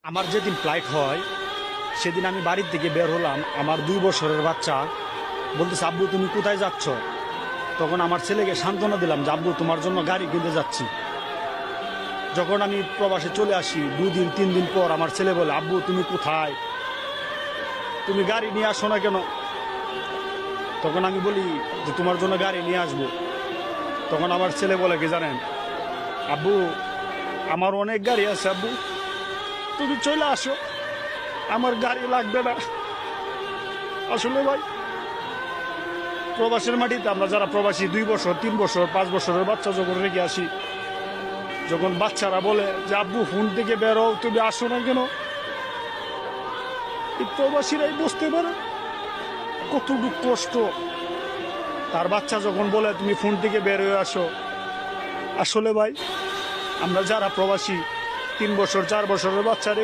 আমার যেদিন ফ্লাইট হয় সেদিন আমি বাড়ির থেকে বের হলাম। আমার 2 বছরের বাচ্চা বলতেছে, আব্বু তুমি কোথায় যাচ্ছ? তখন আমার ছেলেকে সান্ত্বনা দিলাম যে আব্বু তোমার জন্য গাড়ি কিনতে যাচ্ছি। যখন আমি প্রবাসে চলে আসি 2 দিন 3 দিন পর আমার ছেলে বলে, আব্বু তুমি কোথায়, তুমি গাড়ি নিয়ে আসো না কেন? তখন আমি বলি যে তোমার জন্য গাড়ি নিয়ে আসবো। তখন আমার ছেলে বলে কি জানেন, আব্বু আমার অনেক গাড়ি আছে, আব্বু তুমি চলে আসো, আমার গাড়ি লাগবে না। আসলে ভাই, প্রবাসের মাটিতে আমরা যারা প্রবাসী 2 বছর 3 বছর 5 বছরের বাচ্চা যখন রেখে আসি, যখন বাচ্চারা বলে যে আব্বু ফোন থেকে বেরো, তুমি আসো না কেন, এই প্রবাসীরাই বুঝতে পারে কতটুকু কষ্ট। তার বাচ্চা যখন বলে তুমি ফোন থেকে বের হয়ে আসো। আসলে ভাই, আমরা যারা প্রবাসী 3 বছর 4 বছরের বাচ্চা